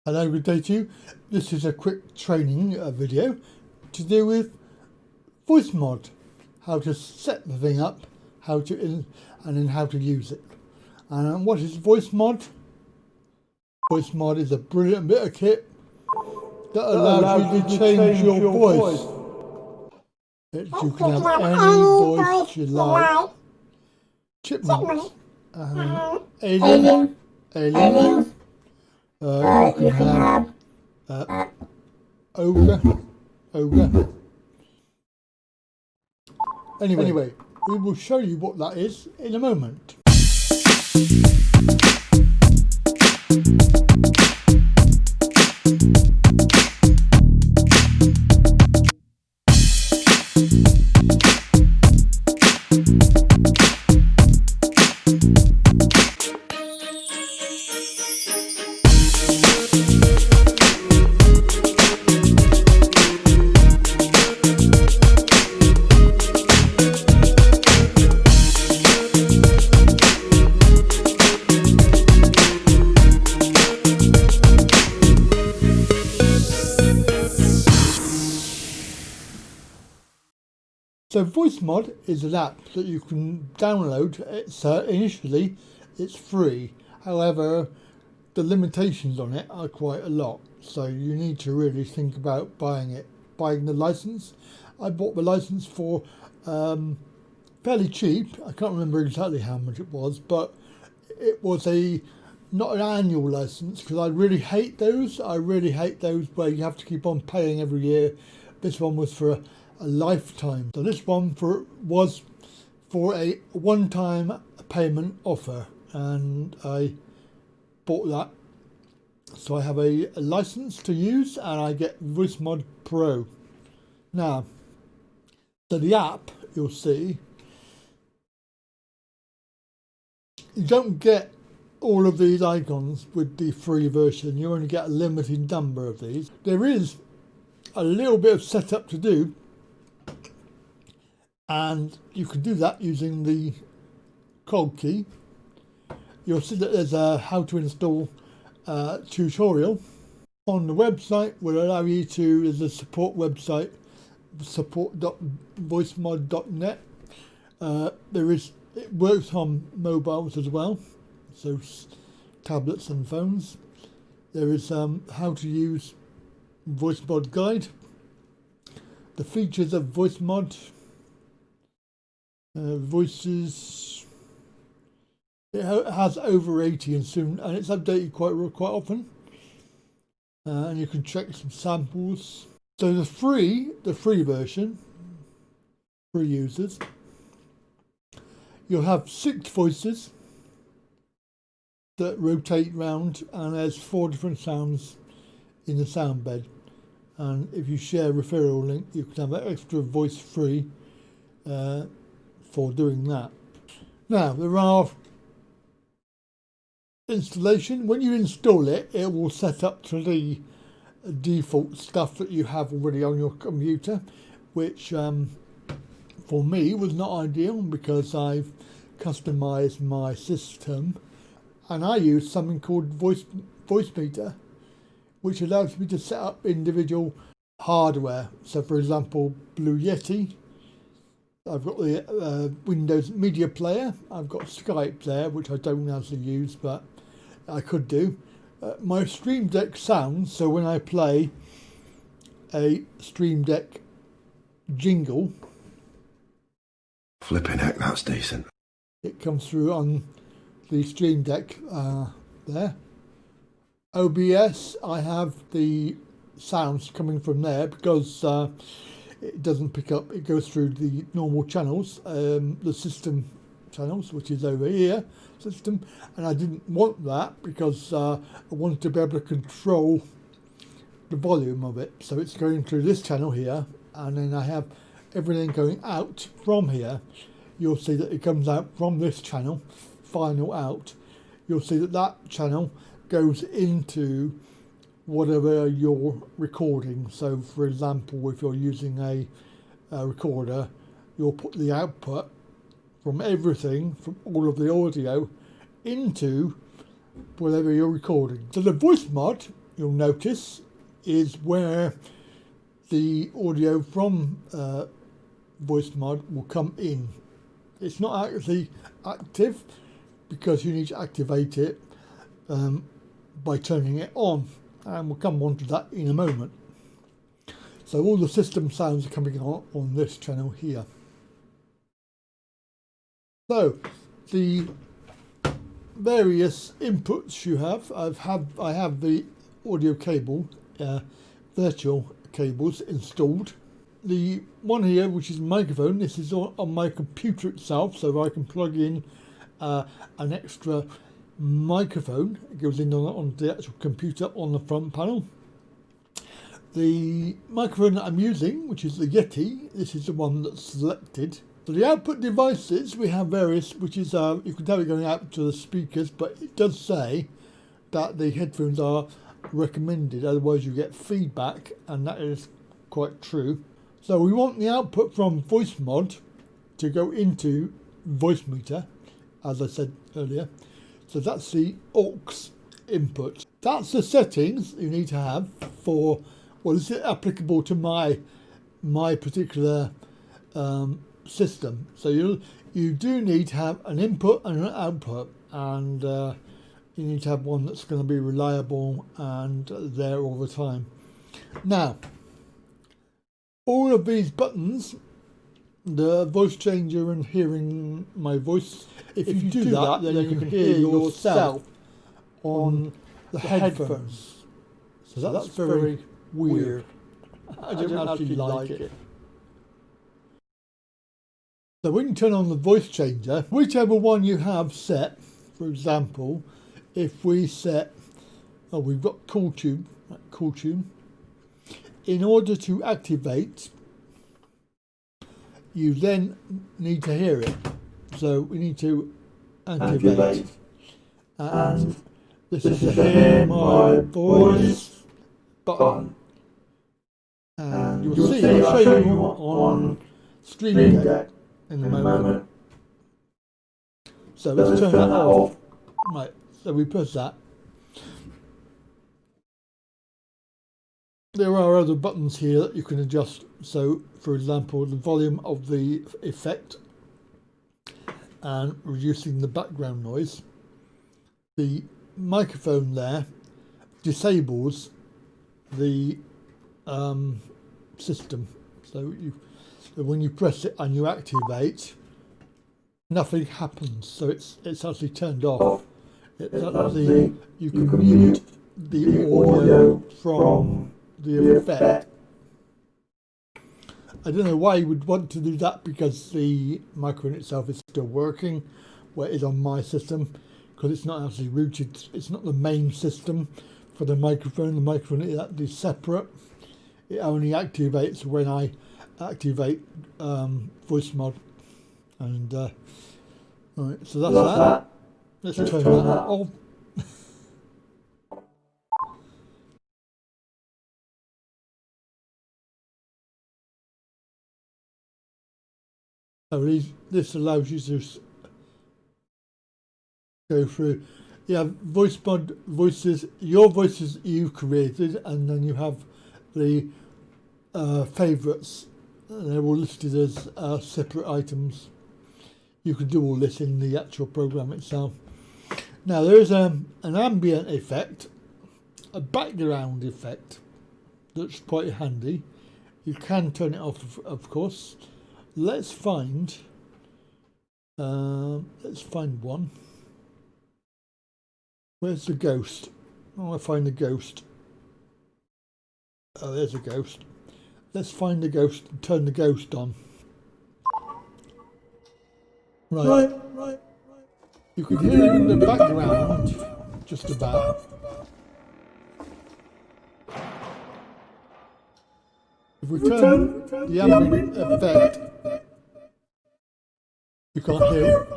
Hello, good day to you. This is a quick training video to do with Voicemod, how to set the thing up, and then how to use it. And what is Voicemod? Voicemod is a brilliant bit of kit that allows you to change your voice. You can have any voice you like. Chipmunks, alien. You can have ogre. Anyway, we will show you what that is in a moment. So Voicemod is an app that you can download. Initially it's free, however the limitations on it are quite a lot, so you need to really think about buying the license. I bought the license for fairly cheap. I can't remember exactly how much it was, but it was not an annual license, because I really hate those where you have to keep on paying every year. This one was for a lifetime. So this one was for a one-time payment offer, and I bought that. So I have a license to use, and I get Voicemod Pro. Now, so the app, you'll see, you don't get all of these icons with the free version. You only get a limited number of these. There is a little bit of setup to do, and you can do that using the cog key. You'll see that there's a how to install tutorial on the website. Will allow you to, there's a support website, support.voicemod.net. It works on mobiles as well, so tablets and phones. There is how to use Voicemod guide, the features of Voicemod, voices. It has over 80 and it's updated quite often, and you can check some samples. So the free version, free users, you'll have 6 voices that rotate round, and there's 4 different sounds in the sound bed. And if you share a referral link, you can have an extra voice free for doing that. Now, there are installation. When you install it, it will set up to the default stuff that you have already on your computer, which for me was not ideal, because I've customized my system, and I use something called Voicemeter, which allows me to set up individual hardware. So for example, Blue Yeti, I've got the Windows Media Player, I've got SKYPE there, which I don't actually use, but I could do. My Stream Deck sounds, so when I play a Stream Deck jingle, flipping heck, that's decent. It comes through on the Stream Deck there. OBS, I have the sounds coming from there, because it doesn't pick up, it goes through the normal channels, the system channels, which is over here, system, and I didn't want that because I wanted to be able to control the volume of it. So it's going through this channel here, and then I have everything going out from here. You'll see that it comes out from this channel, final out. You'll see that that channel goes into whatever you're recording. So for example, if you're using a recorder, you'll put the output from everything, from all of the audio, into whatever you're recording. So the Voicemod you'll notice is where the audio from Voicemod will come in. It's not actually active because you need to activate it by turning it on, and we'll come on to that in a moment. So all the system sounds are coming on this channel here. So the various inputs you have, I have the audio cable, virtual cables installed. The one here, which is a microphone, this is on my computer itself, so I can plug in an extra microphone. It goes in on the actual computer on the front panel. The microphone that I'm using, which is the Yeti, this is the one that's selected. For the output devices, we have various, which is, you can tell it going out to the speakers, but it does say that the headphones are recommended, otherwise you get feedback, and that is quite true. So we want the output from Voicemod to go into Voicemeter, as I said earlier. So that's the aux input. That's the settings you need to have for, well, this is applicable to my particular system. So you do need to have an input and an output, and you need to have one that's going to be reliable and there all the time. Now, all of these buttons, the voice changer and hearing my voice, if you do that, then you can hear yourself on the headphones. So that's very weird. I don't actually like it. So when you turn on the voice changer, whichever one you have set, for example, if we set, we've got Cool Tune, in order to activate, you then need to hear it. So we need to activate. And this is the hear my voice button. And you'll see, I'll show you on Stream Deck in a moment. So let's turn that off. Right, so we press that. There are other buttons here that you can adjust. So, for example, the volume of the effect and reducing the background noise. The microphone there disables the system. So when you press it and you activate, nothing happens. So it's actually turned off. You can mute the audio from the effect. I don't know why you would want to do that, because the microphone itself is still working, where it is on my system, because it's not actually routed. It's not the main system for the microphone. The microphone is actually separate. It only activates when I activate Voicemod. And right, so that's that. Let's turn that off. This allows you to go through. You have Voicemod voices, your voices you've created, and then you have the favourites. They're all listed as separate items. You can do all this in the actual program itself. Now there is an ambient effect, a background effect, that's quite handy. You can turn it off, of course. Let's find one. Where's the ghost? Oh, I find the ghost. Oh, there's a ghost. Let's find the ghost and turn the ghost on. Right. You can hear it in the background, just about. If we turn the ambient effect, you can't hear it.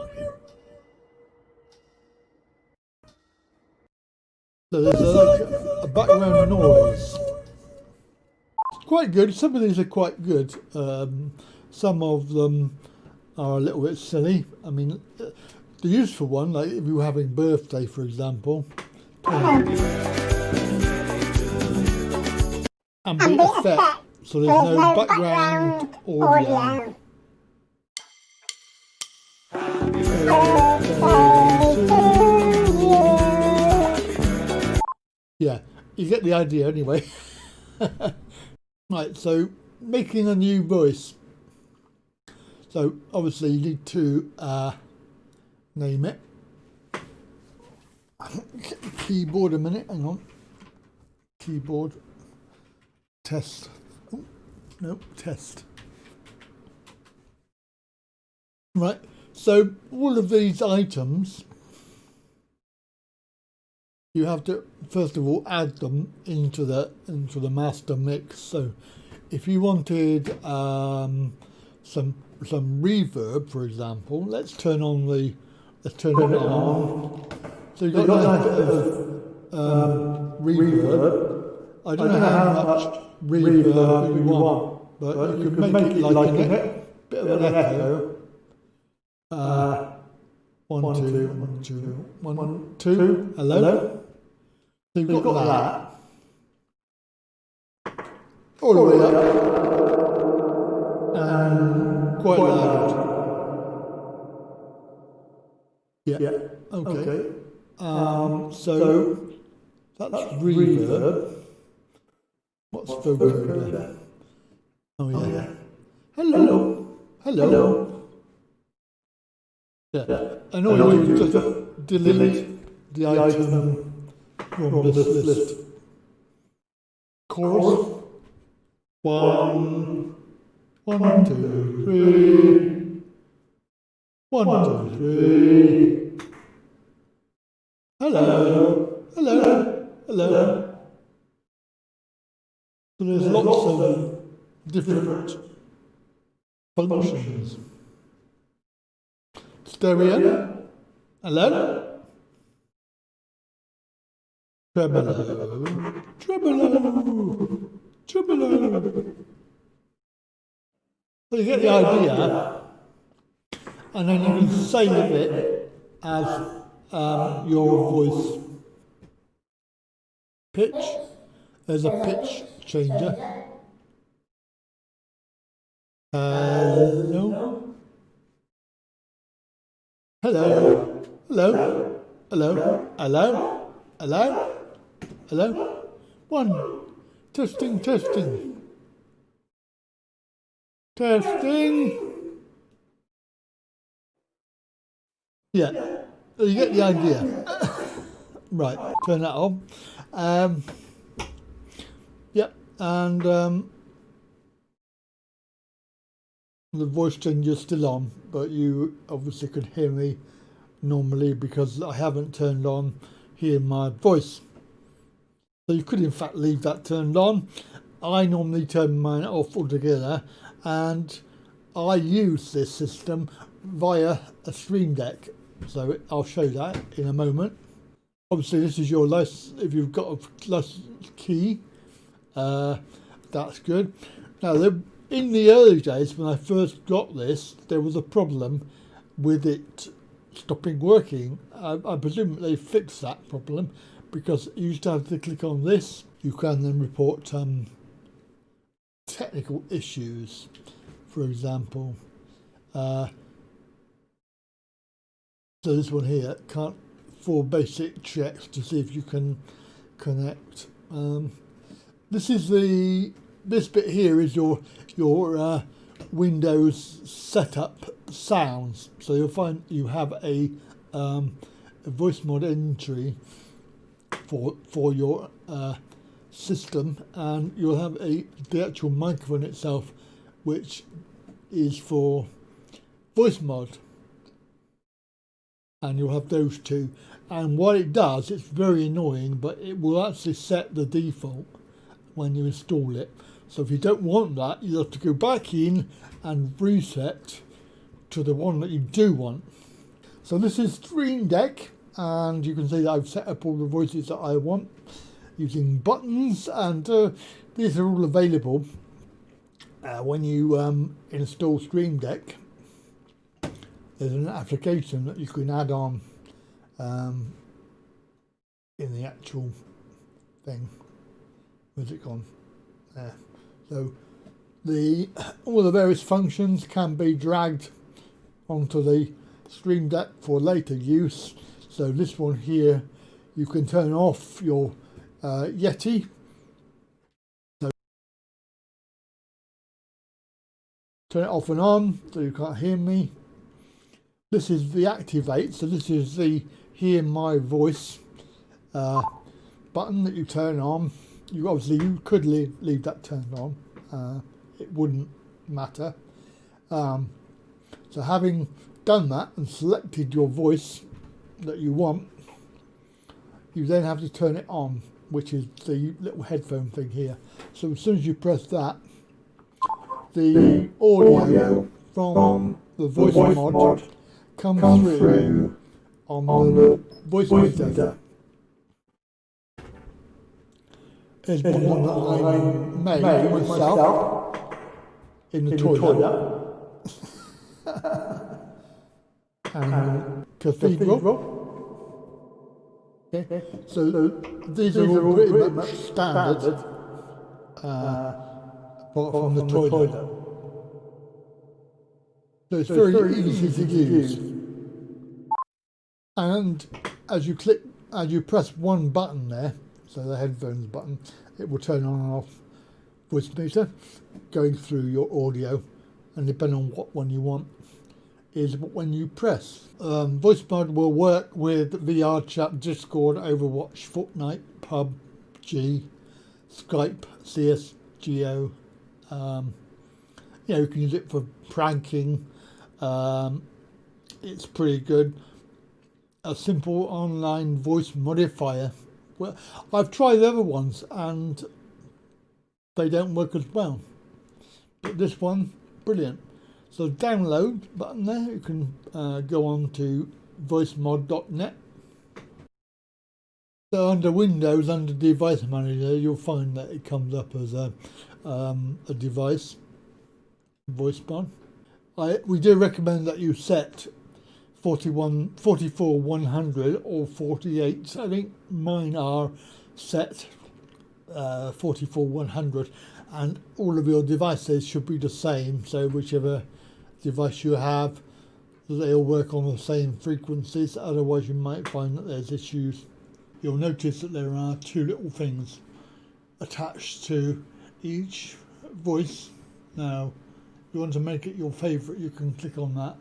So there's a background noise. It's quite good. Some of these are quite good. Some of them are a little bit silly. I mean, the useful one, like if you were having a birthday, for example. ambient effect, so there's no background audio. Yeah, you get the idea anyway. Right, so making a new voice. So obviously you need to name it. Keyboard a minute, hang on. Keyboard. Test. Oh, no, test. Right, so all of these items, you have to first of all add them into the master mix. So if you wanted some reverb, for example, let's turn it on. So you've got a bit of reverb. I don't know how much reverb you want, but you could make it like a bit of an echo. 1, 2, 1, 2, 1, 2. Hello. So you've got that. All the way up. And quite loud. Yeah. Okay. So that's reverb. What's vocoder? Oh yeah. Hello. Yeah. And all you do is just delete the item from this list. Chorus. 1, 2, 3. 1, 2, 3. Hello. So there's lots of different functions. Stereo. Hello. Tremolo. So you get the idea, and then you can save it as your voice. Pitch. There's a pitch changer. Hello. 1. Testing. Yeah, you get the idea. Right, turn that on. And the voice changer is still on, but you obviously could hear me normally because I haven't turned on hear my voice. So you could in fact leave that turned on. I normally turn mine off altogether, and I use this system via a Stream Deck. So I'll show that in a moment. Obviously this is your license. If you've got a license key, that's good. Now in the early days when I first got this, there was a problem with it stopping working. I presume they fixed that problem, because you used to have to click on this. You can then report technical issues, for example. So this one here, can't 4 basic checks to see if you can connect. This bit here is your Windows setup sounds. So you'll find you have a Voicemod entry for your system, and you'll have the actual microphone itself, which is for Voicemod, and you'll have those two. And what it does, it's very annoying, but it will actually set the default when you install it. So if you don't want that, you'll have to go back in and reset to the one that you do want. So this is Stream Deck, and you can see that I've set up all the voices that I want using buttons, and these are all available when you install Stream Deck. There's an application that you can add on in the actual thing. Where's it gone? there. So all the various functions can be dragged onto the Stream Deck for later use. So this one here, you can turn off your Yeti. So turn it off and on so you can't hear me. This is the activate, so this is the hear my voice button that you turn on. You could leave that turned on, it wouldn't matter. So having done that and selected your voice that you want, you then have to turn it on, which is the little headphone thing here. So as soon as you press that, the audio from the Voicemod comes through on the voice meter. There's one that I made myself in the toilet. And cathedral. Okay. So these are all pretty much standard from the toilet. So it's very easy to use. And as you press one button there, so the headphones button, it will turn on and off voice meter, going through your audio, and depending on what one you want is when you press. Voicemod will work with VR chat, Discord, Overwatch, Fortnite, PUBG, Skype, CSGO. You can use it for pranking. It's pretty good. A simple online voice modifier. Well, I've tried the other ones and they don't work as well. But this one, brilliant. So download button there, you can go on to voicemod.net. So under Windows, under Device Manager, you'll find that it comes up as a device, Voicemod. We do recommend that you set 44, 100 or 48. I think mine are set 44, 100, and all of your devices should be the same. So whichever device you have, they'll work on the same frequencies. Otherwise, you might find that there's issues. You'll notice that there are two little things attached to each voice. Now, if you want to make it your favorite, you can click on that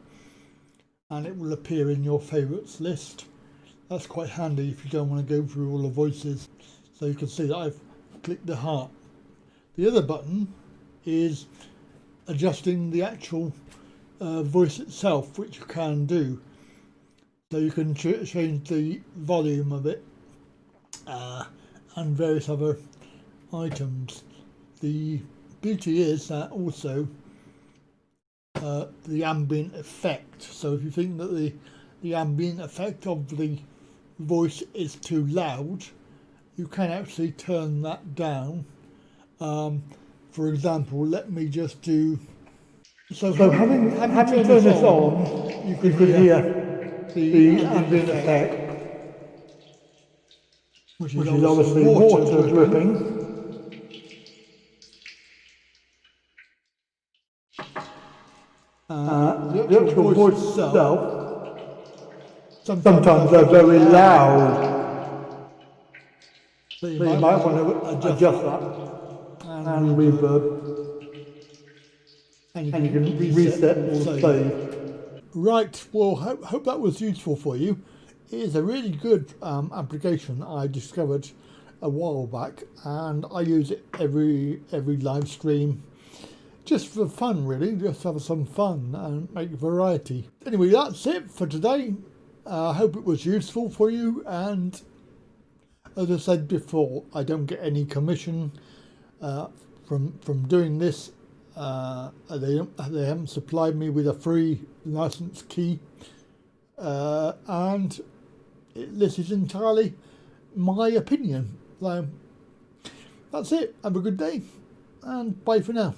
and it will appear in your favorites list. That's quite handy if you don't want to go through all the voices. So you can see that I've clicked the heart. The other button is adjusting the actual voice itself, which you can do. So you can change the volume of it and various other items. The beauty is that also the ambient effect. So if you think that the ambient effect of the voice is too loud, you can actually turn that down. For example, let me just do. So having turned this on, you could hear the ambient effect, which is obviously water dripping. The actual voice itself, sometimes they're very loud. So you might want to adjust that and reverb. And you can reset or save. Right, well, hope that was useful for you. It is a really good application I discovered a while back, and I use it every live stream. Just for fun, really, just have some fun and make variety. Anyway, that's it for today. I hope it was useful for you, and as I said before, I don't get any commission from doing this. They haven't supplied me with a free license key, and this is entirely my opinion. So that's it. Have a good day, and bye for now.